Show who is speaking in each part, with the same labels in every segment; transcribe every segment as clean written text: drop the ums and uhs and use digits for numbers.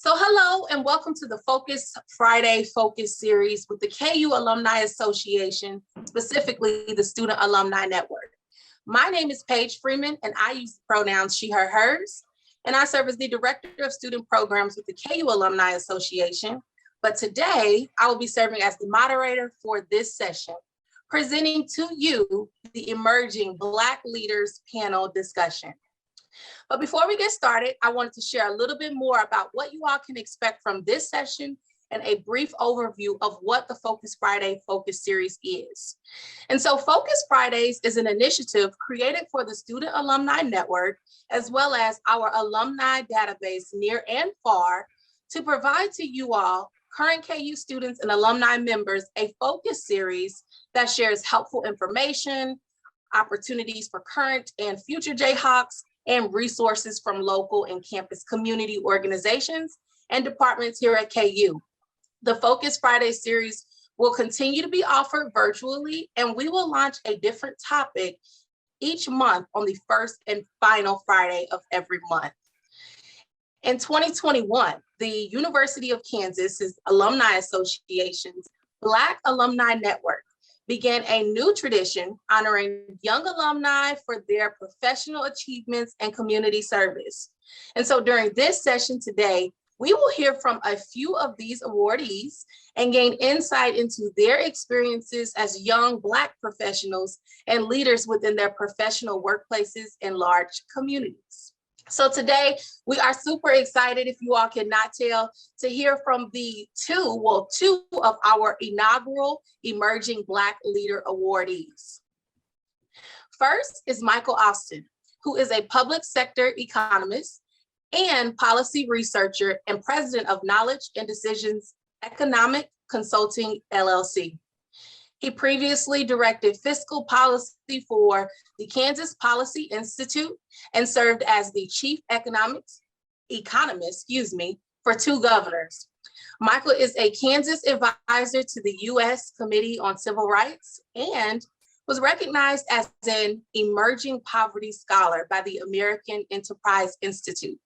Speaker 1: So hello and welcome to the Focus Friday Focus series with the KU Alumni Association, specifically the Student Alumni Network. My name is Paige Freeman and I use the pronouns she, her, hers, and I serve as the Director of Student Programs with the KU Alumni Association. But today I will be serving as the moderator for this session, presenting to you the Emerging Black Leaders panel discussion. But before we get started, I wanted to share a little bit more about what you all can expect from this session and a brief overview of what the Focus Friday Focus Series is. And so Focus Fridays is an initiative created for the Student Alumni Network, as well as our alumni database near and far, to provide to you all, current KU students and alumni members, a focus series that shares helpful information, opportunities for current and future Jayhawks, and resources from local and campus community organizations and departments here at KU. The Focus Friday series will continue to be offered virtually, and we will launch a different topic each month on the first and final Friday of every month. In 2021, the University of Kansas's Alumni Association's Black Alumni Network began a new tradition honoring young alumni for their professional achievements and community service. And so during this session today, we will hear from a few of these awardees and gain insight into their experiences as young Black professionals and leaders within their professional workplaces and large communities. So today, we are super excited, if you all cannot tell, to hear from the two of our inaugural Emerging Black Leader awardees. First is Michael Austin, who is a public sector economist and policy researcher and president of Knowledge and Decisions Economic Consulting, LLC. He previously directed fiscal policy for the Kansas Policy Institute and served as the chief economist, for two governors. Michael is a Kansas advisor to the U.S. Committee on Civil Rights and was recognized as an emerging poverty scholar by the American Enterprise Institute.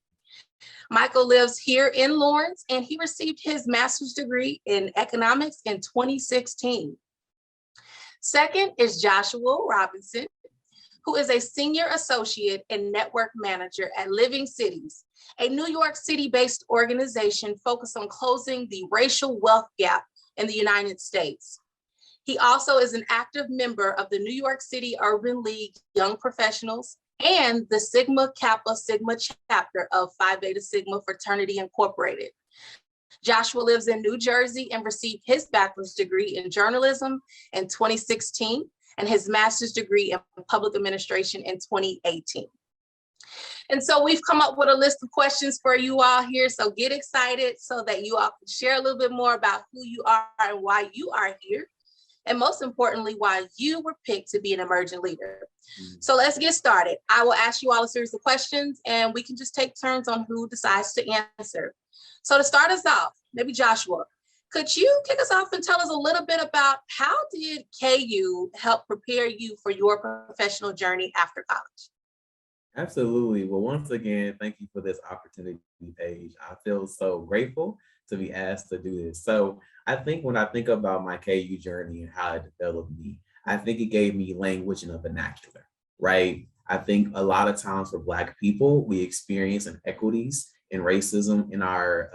Speaker 1: Michael lives here in Lawrence, and he received his master's degree in economics in 2016. Second is Joshua Robinson, who is a senior associate and network manager at Living Cities, a New York City-based organization focused on closing the racial wealth gap in the United States. He also is an active member of the New York City Urban League Young Professionals and the Sigma Kappa Sigma chapter of Phi Beta Sigma Fraternity Incorporated. Joshua lives in New Jersey and received his bachelor's degree in journalism in 2016 and his master's degree in public administration in 2018. And so we've come up with a list of questions for you all here. So get excited so that you all can share a little bit more about who you are and why you are here. And most importantly, why you were picked to be an emerging leader. So let's get started. I will ask you all a series of questions and we can just take turns on who decides to answer. So to start us off, maybe Joshua, could you kick us off and tell us a little bit about how did KU help prepare you for your professional journey after college?
Speaker 2: Absolutely. Well, once again, thank you for this opportunity, Paige. I feel so grateful to be asked to do this. So I think when I think about my KU journey and how it developed me, I think it gave me language and a vernacular, right? I think a lot of times for Black people, we experience inequities and racism in our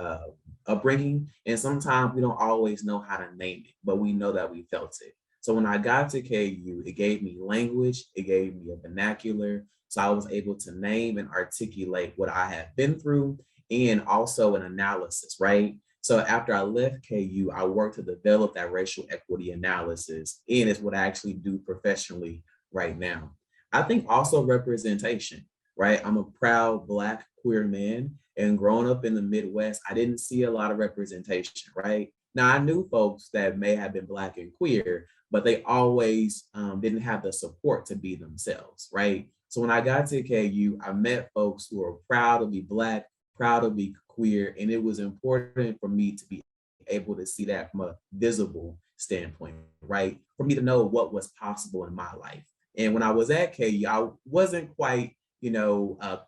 Speaker 2: upbringing. And sometimes we don't always know how to name it, but we know that we felt it. So when I got to KU, it gave me language, it gave me a vernacular. So I was able to name and articulate what I had been through and also an analysis, right? So after I left KU, I worked to develop that racial equity analysis, and it's what I actually do professionally right now. I think also representation, right? I'm a proud Black queer man, and growing up in the Midwest, I didn't see a lot of representation, right? Now, I knew folks that may have been Black and queer, but they always didn't have the support to be themselves, right? So when I got to KU, I met folks who are proud to be Black, proud to be queer, and it was important for me to be able to see that from a visible standpoint, right? For me to know what was possible in my life. And when I was at KU, I wasn't quite,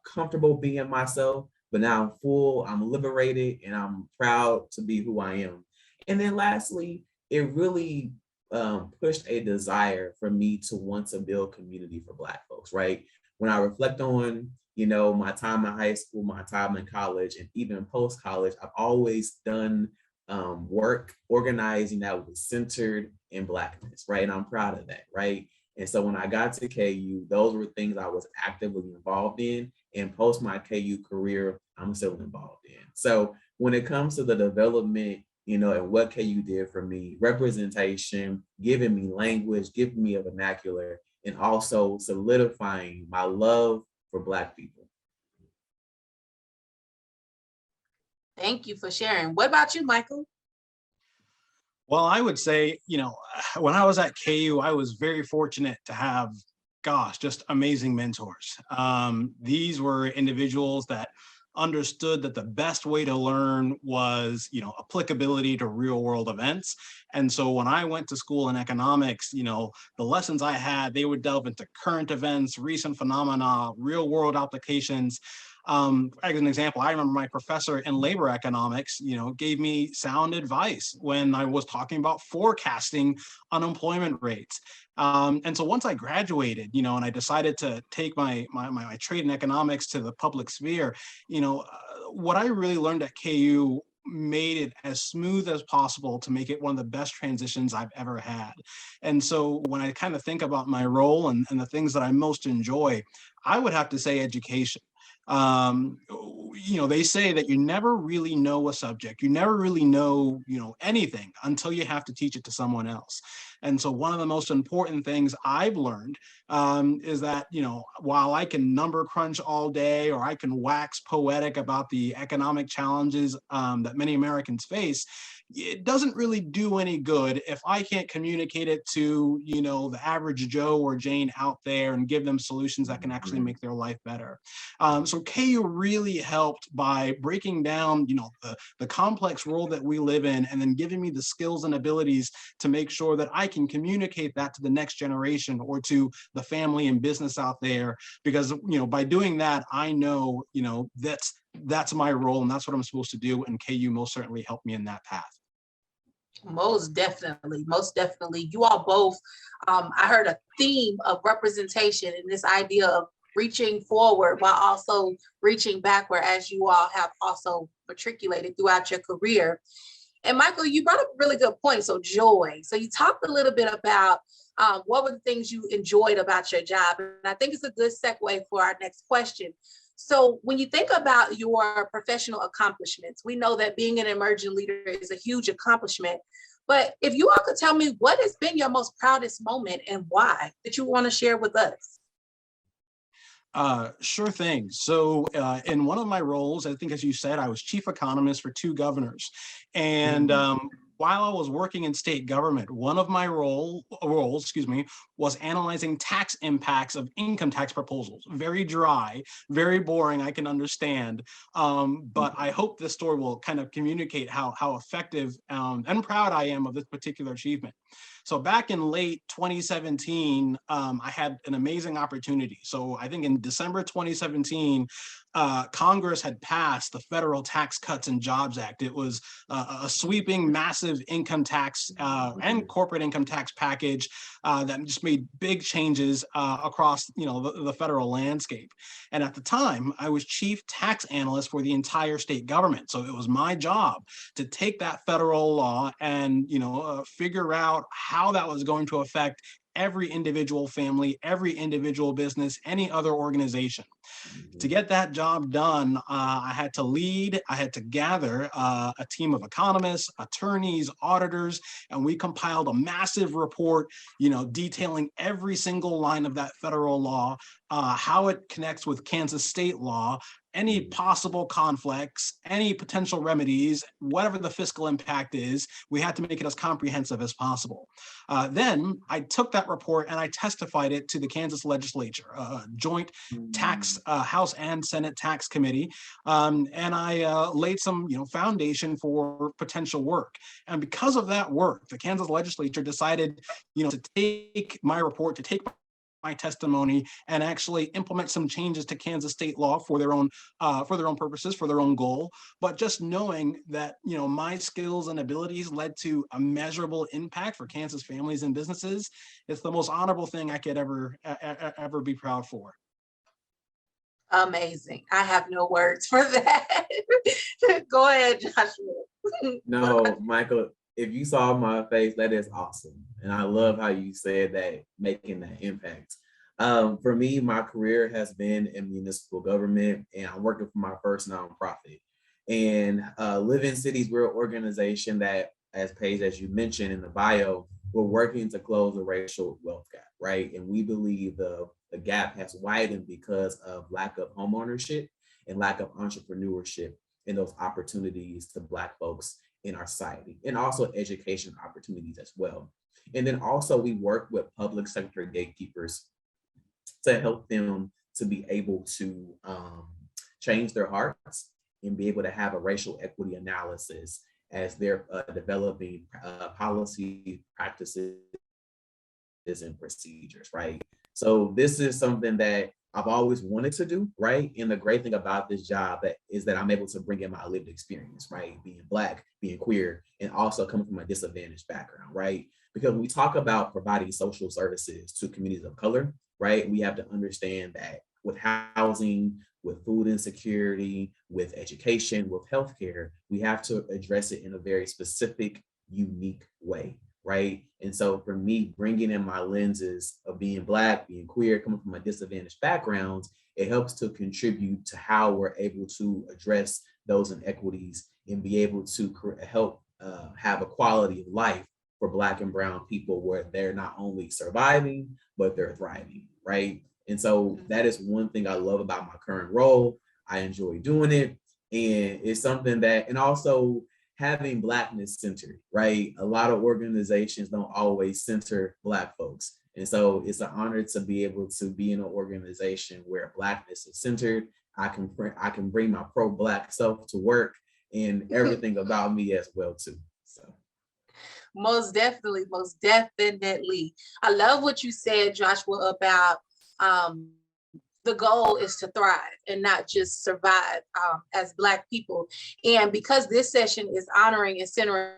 Speaker 2: comfortable being myself, but now I'm full, I'm liberated, and I'm proud to be who I am. And then lastly, it really pushed a desire for me to want to build community for Black folks, right? When I reflect on, my time in high school, my time in college, and even post-college, I've always done work organizing that was centered in Blackness, right? And I'm proud of that, right? And so when I got to KU, those were things I was actively involved in. And post my KU career, I'm still involved in. So when it comes to the development, and what KU did for me, representation, giving me language, giving me a vernacular, and also solidifying my love for Black people.
Speaker 1: Thank you for sharing. What about you, Michael?
Speaker 3: Well, I would say, when I was at KU, I was very fortunate to have, just amazing mentors. These were individuals that understood that the best way to learn was, applicability to real world events. And so when I went to school in economics, the lessons I had, they would delve into current events, recent phenomena, real world applications. As an example, I remember my professor in labor economics, gave me sound advice when I was talking about forecasting unemployment rates. And so once I graduated, and I decided to take my trade in economics to the public sphere, what I really learned at KU made it as smooth as possible to make it one of the best transitions I've ever had. And so when I kind of think about my role and the things that I most enjoy, I would have to say education. They say that you never really know a subject, you never really know, anything until you have to teach it to someone else. And so one of the most important things I've learned is that, while I can number crunch all day, or I can wax poetic about the economic challenges that many Americans face, it doesn't really do any good if I can't communicate it to, the average Joe or Jane out there and give them solutions that can actually make their life better. So KU really helped by breaking down, the complex world that we live in, and then giving me the skills and abilities to make sure that I can communicate that to the next generation or to the family and business out there. Because, by doing that, I know, that's my role and that's what I'm supposed to do. And KU most certainly helped me in that path.
Speaker 1: Most definitely. You all both, I heard a theme of representation and this idea of reaching forward while also reaching backward, as you all have also matriculated throughout your career. And Michael, you brought up a really good point. So joy. So you talked a little bit about what were the things you enjoyed about your job. And I think it's a good segue for our next question. So when you think about your professional accomplishments, we know that being an emerging leader is a huge accomplishment. But if you all could tell me what has been your most proudest moment and why that you want to share with us?
Speaker 3: Sure thing. So in one of my roles, I think, as you said, I was chief economist for 2 governors. And while I was working in state government, one of my roles, was analyzing tax impacts of income tax proposals. Very dry, very boring, I can understand. But I hope this story will kind of communicate how effective and proud I am of this particular achievement. So back in late 2017, I had an amazing opportunity. So I think in December 2017, Congress had passed the Federal Tax Cuts and Jobs Act. It was a sweeping, massive income tax and corporate income tax package that just made big changes across, the federal landscape. And at the time, I was chief tax analyst for the entire state government. So it was my job to take that federal law and, figure out how that was going to affect every individual family, every individual business, any other organization. To get that job done, I had to gather a team of economists, attorneys, auditors, and we compiled a massive report, detailing every single line of that federal law, how it connects with Kansas state law, any possible conflicts, any potential remedies, whatever the fiscal impact is. We had to make it as comprehensive as possible. Then I took that report and I testified it to the Kansas legislature, joint tax, House and Senate tax committee. And I laid some foundation for potential work. And because of that work, the Kansas legislature decided to take my report, to take my testimony and actually implement some changes to Kansas state law for their own purposes, for their own goal. But just knowing that, you know, my skills and abilities led to a measurable impact for Kansas families and businesses, it's the most honorable thing I could ever be proud for.
Speaker 1: Amazing. I have no words for that. Go ahead, Joshua.
Speaker 2: No, Michael, if you saw my face, that is awesome. And I love how you said that, making that impact. For me, my career has been in municipal government, and I'm working for my first nonprofit. And Living Cities, we're an organization that, as Paige, as you mentioned in the bio, we're working to close the racial wealth gap, right? And we believe the gap has widened because of lack of homeownership and lack of entrepreneurship and those opportunities to Black folks in our society, and also education opportunities as well. And then also we work with public sector gatekeepers to help them to be able to change their hearts and be able to have a racial equity analysis as they're developing policy practices and procedures, right? So this is something that I've always wanted to do, right? And the great thing about this job is that I'm able to bring in my lived experience, right? Being Black, being queer, and also coming from a disadvantaged background, right? Because when we talk about providing social services to communities of color, right, we have to understand that with housing, with food insecurity, with education, with healthcare, we have to address it in a very specific, unique way, right? And so for me, bringing in my lenses of being Black, being queer, coming from a disadvantaged background, it helps to contribute to how we're able to address those inequities and be able to help have a quality of life for Black and brown people where they're not only surviving, but they're thriving, right? And so that is one thing I love about my current role. I enjoy doing it. And it's something that, and also having Blackness centered, right? A lot of organizations don't always center Black folks. And so it's an honor to be able to be in an organization where Blackness is centered. I can bring my pro-Black self to work and everything about me as well too. So.
Speaker 1: Most definitely, most definitely. I love what you said, Joshua, about the goal is to thrive and not just survive as Black people. And because this session is honoring and centering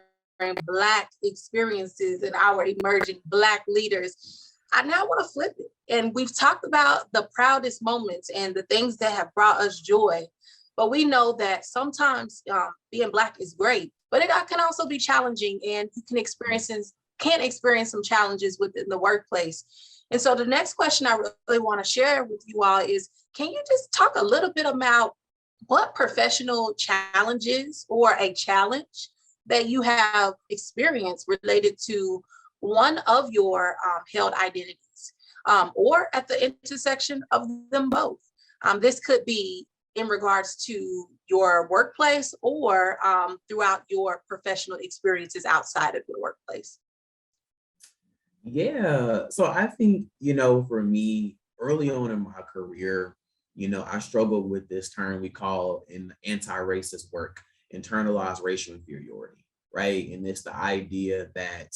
Speaker 1: Black experiences and our emerging Black leaders, I now want to flip it. And we've talked about the proudest moments and the things that have brought us joy. But we know that sometimes being Black is great, but it can also be challenging, and you can experience some challenges within the workplace. And so the next question I really want to share with you all is, can you just talk a little bit about what professional challenges or a challenge that you have experienced related to one of your held identities, or at the intersection of them both? This could be in regards to your workplace or throughout your professional experiences outside of your workplace.
Speaker 2: Yeah, so I think, for me, early on in my career, I struggled with this term we call in anti-racist work, internalized racial inferiority, right? And it's the idea that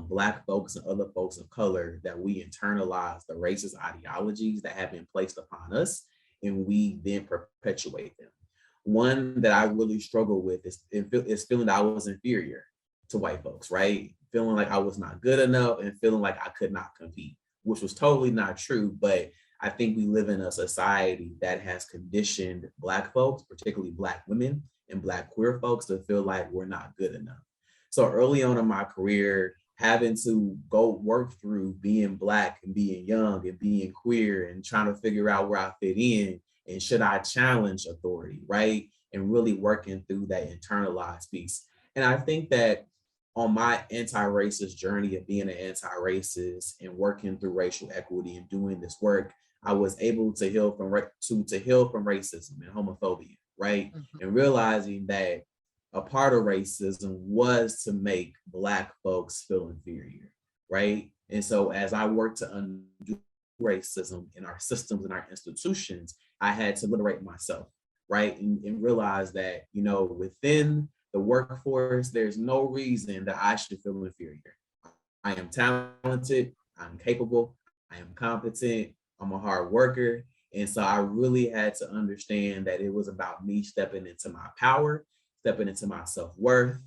Speaker 2: Black folks and other folks of color, that we internalize the racist ideologies that have been placed upon us, and we then perpetuate them. One that I really struggle with is feeling that I was inferior to white folks, right? Feeling like I was not good enough and feeling like I could not compete, which was totally not true. But I think we live in a society that has conditioned Black folks, particularly Black women and Black queer folks, to feel like we're not good enough. So early on in my career, having to go work through being Black and being young and being queer and trying to figure out where I fit in and should I challenge authority, right? And really working through that internalized piece. And I think that on my anti-racist journey of being an anti-racist and working through racial equity and doing this work, I was able to heal from racism and homophobia, right? Mm-hmm. And realizing that a part of racism was to make Black folks feel inferior, right? And so as I worked to undo racism in our systems and our institutions, I had to liberate myself, right? And realize that, within the workforce, there's no reason that I should feel inferior. I am talented, I'm capable, I am competent, I'm a hard worker. And so I really had to understand that it was about me stepping into my power, stepping into my self-worth,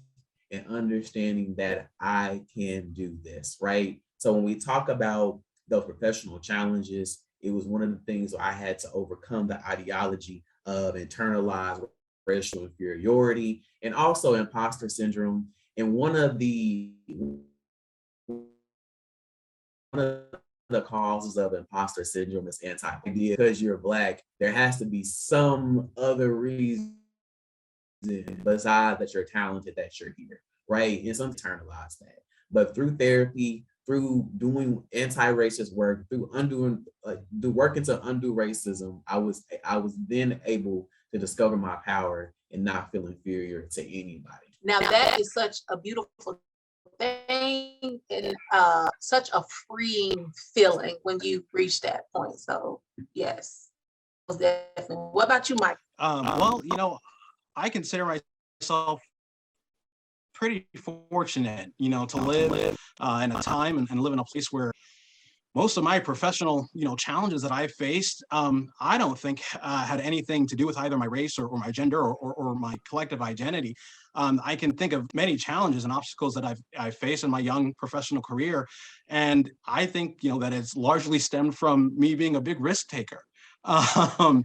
Speaker 2: and understanding that I can do this, right? So when we talk about those professional challenges, it was one of the things where I had to overcome the ideology of internalized racial inferiority and also imposter syndrome. And one of the causes of imposter syndrome is anti-idea. Because you're Black, there has to be some other reason besides that you're talented that you're here, right? And some internalize that. But through therapy, through doing anti-racist work, through undoing do working to undo racism, I was then able to discover my power and not feel inferior to anybody.
Speaker 1: Now that is such a beautiful thing and such a freeing feeling when you reach that point. So yes, definitely. What about you, Mike?
Speaker 3: Well, I consider myself pretty fortunate, to live in a time and live in a place where most of my professional, challenges that I've faced, I don't think had anything to do with either my race or my gender or my collective identity. I can think of many challenges and obstacles that I've faced in my young professional career, and I think that it's largely stemmed from me being a big risk taker. I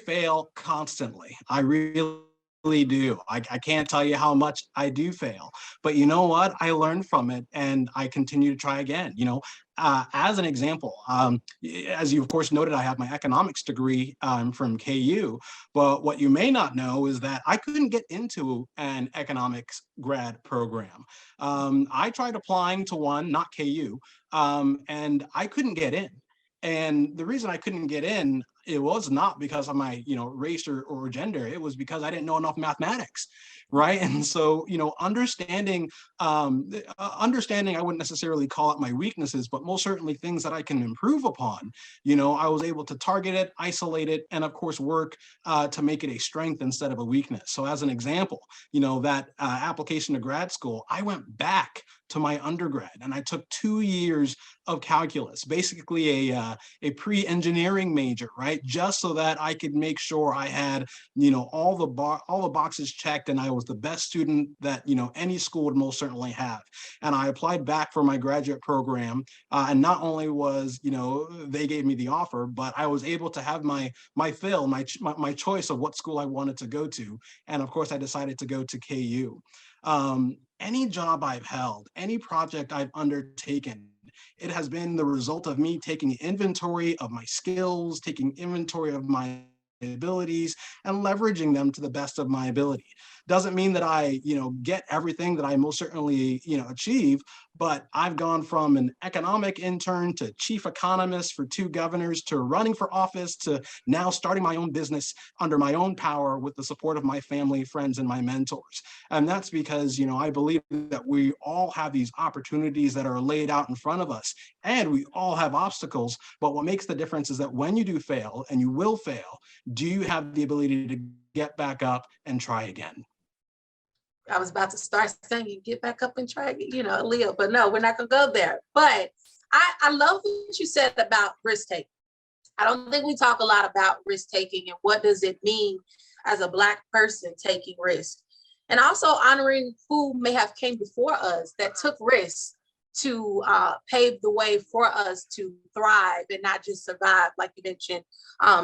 Speaker 3: fail constantly. I really do. I can't tell you how much I do fail, but you know what? I learn from it and I continue to try again. As an example, as you of course noted, I have my economics degree from KU, but what you may not know is that I couldn't get into an economics grad program. I tried applying to one, not KU, and I couldn't get in. And the reason I couldn't get in, it was not because of my, race or gender. It was because I didn't know enough mathematics, right? And so, understanding, I wouldn't necessarily call it my weaknesses, but most certainly things that I can improve upon. I was able to target it, isolate it, and of course work to make it a strength instead of a weakness. So as an example, that application to grad school, I went back to my undergrad and I took 2 years of calculus, basically a pre-engineering major, right? Just so that I could make sure I had, all the boxes checked and I was the best student that, any school would most certainly have. And I applied back for my graduate program. And not only was, they gave me the offer, but I was able to have my choice of what school I wanted to go to. And of course, I decided to go to KU. Any job I've held, any project I've undertaken, it has been the result of me taking inventory of my skills, taking inventory of my abilities, and leveraging them to the best of my ability. Doesn't mean that I, get everything that I most certainly, achieve, but I've gone from an economic intern to chief economist for 2 governors to running for office to now starting my own business under my own power with the support of my family, friends, and my mentors. And that's because, I believe that we all have these opportunities that are laid out in front of us, and we all have obstacles. But what makes the difference is that when you do fail, and you will fail, do you have the ability to get back up and try again?
Speaker 1: I was about to start saying, get back up and try, Leo, but no, we're not gonna go there. But I love what you said about risk taking. I don't think we talk a lot about risk taking and what does it mean as a Black person taking risk, and also honoring who may have came before us that took risks to pave the way for us to thrive and not just survive, like you mentioned,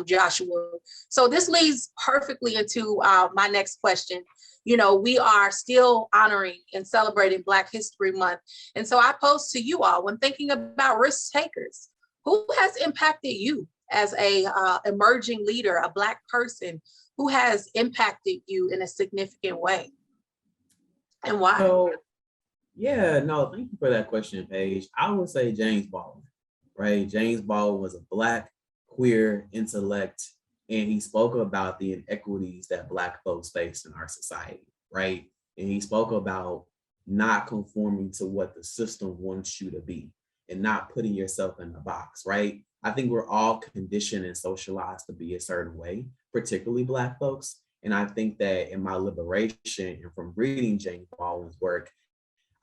Speaker 1: Joshua. So this leads perfectly into my next question. We are still honoring and celebrating Black History Month. And so I pose to you all, when thinking about risk takers, who has impacted you as a emerging leader, a Black person, who has impacted you in a significant way, and why?
Speaker 2: So, yeah, no, thank you for that question, Paige. I would say James Baldwin, right? James Baldwin was a Black queer intellect, and he spoke about the inequities that Black folks face in our society, right? And he spoke about not conforming to what the system wants you to be and not putting yourself in a box, right? I think we're all conditioned and socialized to be a certain way, particularly Black folks. And I think that in my liberation and from reading James Baldwin's work,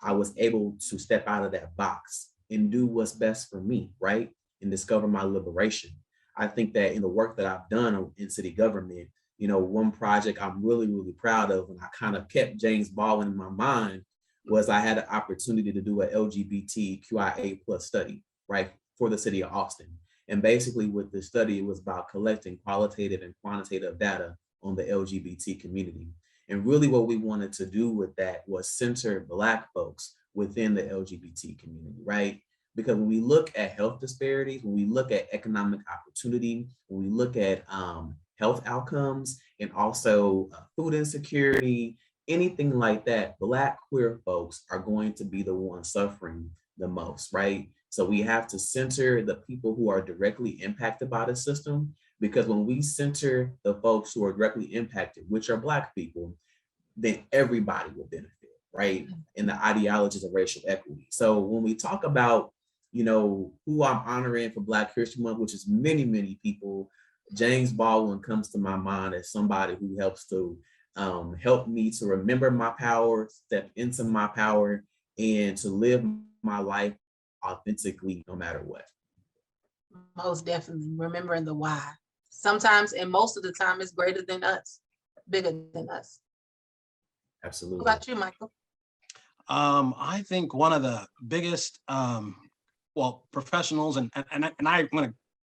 Speaker 2: I was able to step out of that box and do what's best for me, right? And discover my liberation. I think that in the work that I've done in city government, one project I'm really, really proud of, and I kind of kept James Baldwin in my mind, was I had an opportunity to do an LGBTQIA plus study, right, for the city of Austin. And basically with the study, it was about collecting qualitative and quantitative data on the LGBT community. And really what we wanted to do with that was center Black folks within the LGBT community, right? Because when we look at health disparities, when we look at economic opportunity, when we look at health outcomes, and also food insecurity, anything like that, Black queer folks are going to be the ones suffering the most, right? So we have to center the people who are directly impacted by the system, because when we center the folks who are directly impacted, which are Black people, then everybody will benefit, right? In the ideologies of racial equity. So when we talk about, who I'm honoring for Black History Month, which is many, many people, James Baldwin comes to my mind as somebody who helps to help me to remember my power, step into my power, and to live my life authentically, no matter what.
Speaker 1: Most definitely remembering the why. Sometimes, and most of the time, it's greater than us, bigger than us.
Speaker 2: Absolutely.
Speaker 1: What about you, Michael?
Speaker 3: I think one of the biggest, professionals, and I'm going to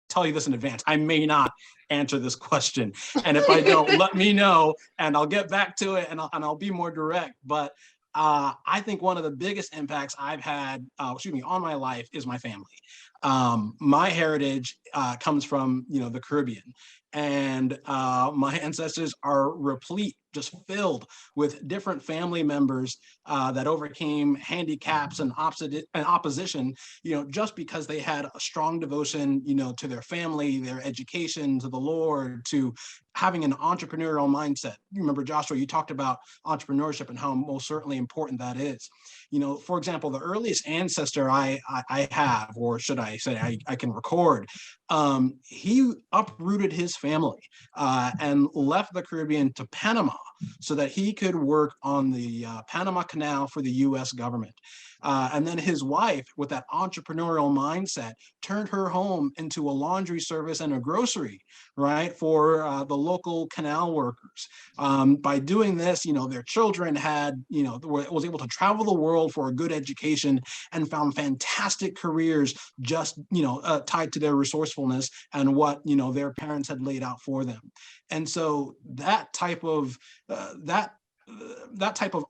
Speaker 3: tell you this in advance, I may not answer this question. And if I don't, let me know, and I'll get back to it, and I'll be more direct. But I think one of the biggest impacts I've had, on my life is my family. My heritage comes from, the Caribbean, and my ancestors are replete, just filled with different family members that overcame handicaps and opposition, just because they had a strong devotion, to their family, their education, to the Lord, to having an entrepreneurial mindset. You remember, Joshua, you talked about entrepreneurship and how most certainly important that is. For example, the earliest ancestor I have, or should I say I can record, he uprooted his family and left the Caribbean to Panama so that he could work on the Panama Canal for the US government. And then his wife, with that entrepreneurial mindset, turned her home into a laundry service and a grocery, right, for the local canal workers. By doing this, their children was able to travel the world for a good education and found fantastic careers just, tied to their resourcefulness and what, their parents had laid out for them. And so that type of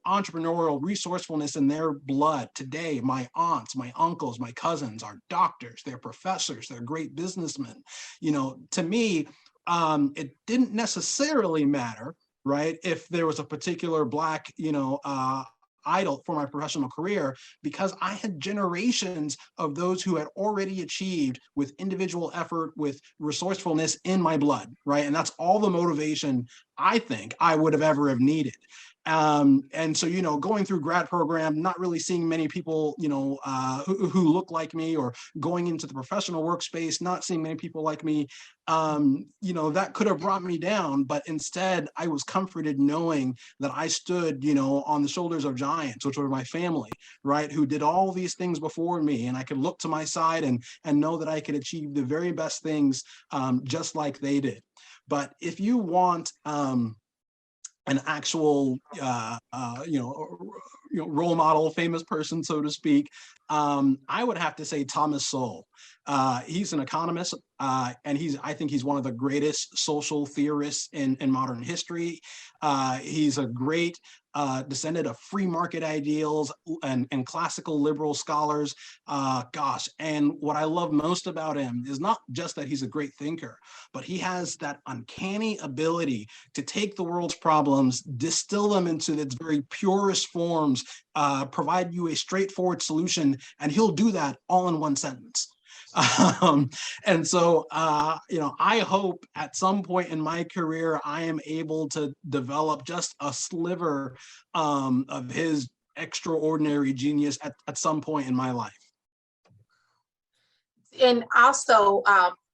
Speaker 3: entrepreneurial resourcefulness in their blood today, my aunts, my uncles, my cousins are doctors, they're professors, they're great businessmen. To me, it didn't necessarily matter, right, if there was a particular Black, idol for my professional career, because I had generations of those who had already achieved with individual effort, with resourcefulness in my blood, right? And that's all the motivation I think I would have ever have needed. And so, going through grad program, not really seeing many people, who look like me, or going into the professional workspace, not seeing many people like me, that could have brought me down. But instead, I was comforted knowing that I stood, on the shoulders of giants, which were my family, right, who did all these things before me. And I could look to my side and know that I could achieve the very best things just like they did. But if you want an actual, role model, famous person, so to speak, I would have to say Thomas Sowell. He's an economist, and I think he's one of the greatest social theorists in modern history. He's a great descendant of free market ideals and classical liberal scholars. And what I love most about him is not just that he's a great thinker, but he has that uncanny ability to take the world's problems, distill them into its very purest forms, provide you a straightforward solution, and he'll do that all in one sentence. And so, I hope at some point in my career, I am able to develop just a sliver of his extraordinary genius at some point in my life.
Speaker 1: And also,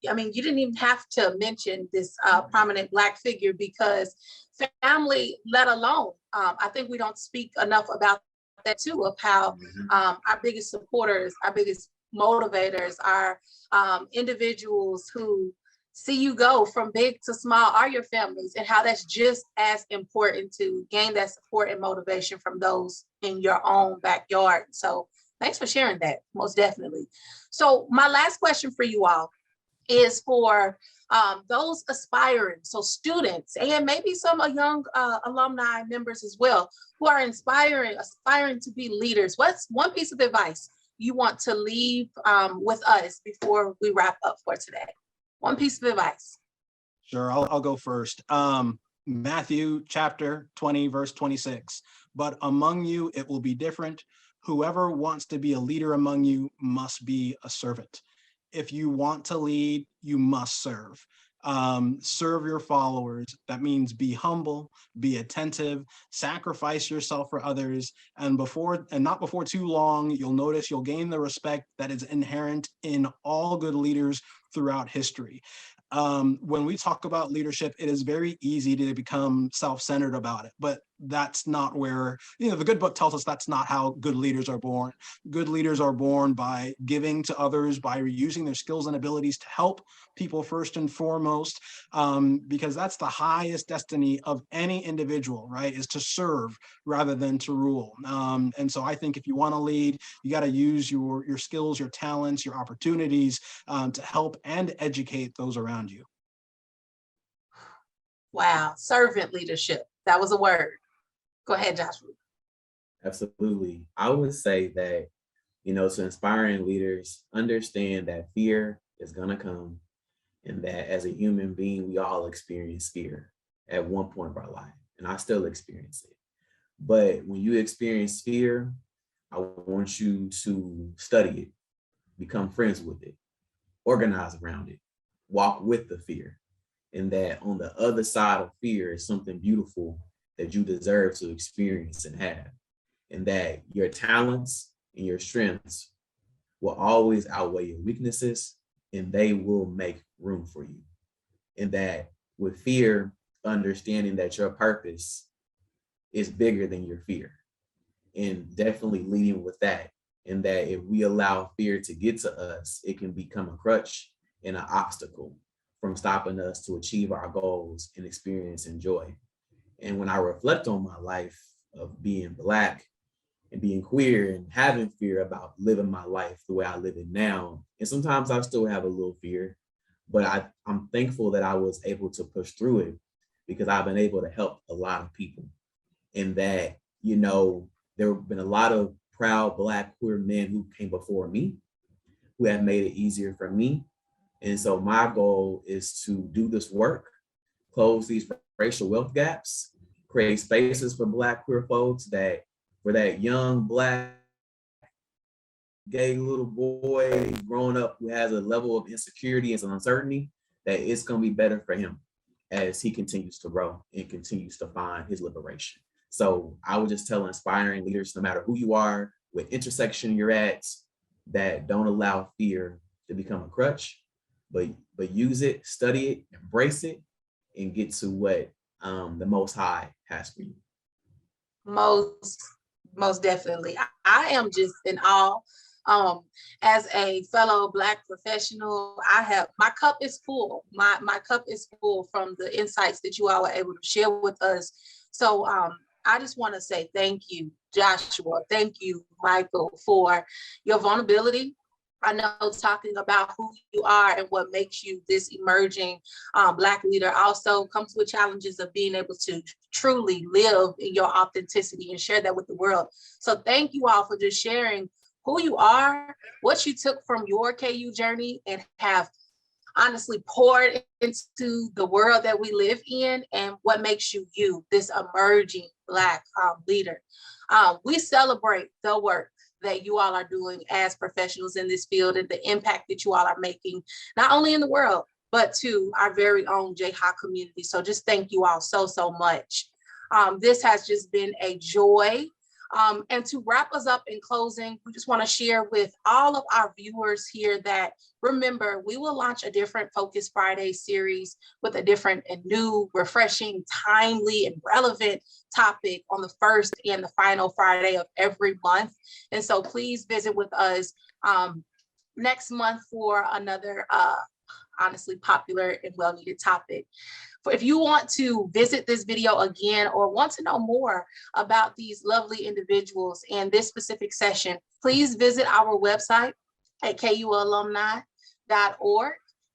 Speaker 1: you didn't even have to mention this prominent Black figure, because family, let alone, I think we don't speak enough about that too, of how our biggest supporters, our biggest motivators, our individuals who see you go from big to small are your families, and how that's just as important to gain that support and motivation from those in your own backyard. So thanks for sharing that, most definitely. So my last question for you all is for those aspiring, so students and maybe some young alumni members as well, who are aspiring to be leaders. What's one piece of advice you want to leave with us before we wrap up for today? One piece of advice.
Speaker 3: Sure, I'll go first. Matthew chapter 20, verse 26. But among you, it will be different. Whoever wants to be a leader among you must be a servant. If you want to lead, you must serve. Serve your followers. That means be humble, be attentive, sacrifice yourself for others, and not before too long, you'll notice you'll gain the respect that is inherent in all good leaders throughout history. When we talk about leadership, it is very easy to become self-centered about it, but that's not where, the good book tells us that's not how good leaders are born. Good leaders are born by giving to others, by using their skills and abilities to help people first and foremost, because that's the highest destiny of any individual, right, is to serve rather than to rule. And so I think if you want to lead, you got to use your skills, your talents, your opportunities to help and educate those around you.
Speaker 1: Wow, servant leadership. That was a word. Go ahead, Joshua.
Speaker 2: Absolutely. I would say that, to inspiring leaders, understand that fear is going to come, and that as a human being, we all experience fear at one point of our life, and I still experience it. But when you experience fear, I want you to study it, become friends with it, organize around it, walk with the fear, and that on the other side of fear is something beautiful that you deserve to experience and have, and that your talents and your strengths will always outweigh your weaknesses, and they will make room for you. And that with fear, understanding that your purpose is bigger than your fear, and definitely leading with that. And that if we allow fear to get to us, it can become a crutch and an obstacle from stopping us to achieve our goals and experiencing joy. And when I reflect on my life of being Black and being queer and having fear about living my life the way I live it now, and sometimes I still have a little fear, but I'm thankful that I was able to push through it because I've been able to help a lot of people. And that, there have been a lot of proud Black queer men who came before me who have made it easier for me. And so my goal is to do this work, close these racial wealth gaps, create spaces for Black queer folks, that for that young Black gay little boy growing up who has a level of insecurity and some uncertainty, that it's going to be better for him as he continues to grow and continues to find his liberation. So I would just tell inspiring leaders, no matter who you are, what intersection you're at, that don't allow fear to become a crutch, but use it, study it, embrace it, and get to what the Most High has for you.
Speaker 1: Most definitely. I am just in awe. As a fellow Black professional, my cup is full. My cup is full from the insights that you all were able to share with us. So I just want to say thank you, Joshua. Thank you, Michael, for your vulnerability. I know talking about who you are and what makes you this emerging Black leader also comes with challenges of being able to truly live in your authenticity and share that with the world. So thank you all for just sharing who you are, what you took from your KU journey, and have honestly poured into the world that we live in, and what makes you, this emerging Black leader. We celebrate the work that you all are doing as professionals in this field, and the impact that you all are making, not only in the world, but to our very own JHA community. So just thank you all so much. This has just been a joy. And to wrap us up in closing, we just want to share with all of our viewers here that, remember, we will launch a different Focus Friday series with a different and new, refreshing, timely, and relevant topic on the first and the final Friday of every month. And so please visit with us next month for another honestly popular and well-needed topic. If you want to visit this video again or want to know more about these lovely individuals and this specific session, please visit our website at kualumni.org.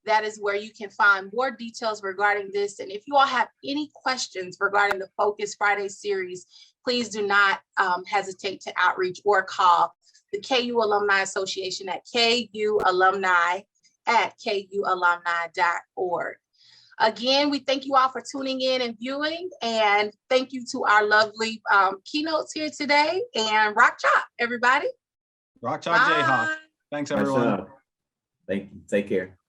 Speaker 1: That is where you can find more details regarding this. And if you all have any questions regarding the Focus Friday series, please do not hesitate to outreach or call the KU Alumni Association at kualumni@kualumni.org. Again, we thank you all for tuning in and viewing, and thank you to our lovely keynotes here today, and rock chalk, everybody.
Speaker 3: Rock chalk Jayhawk. Thanks, everyone.
Speaker 2: Thank you. Take care.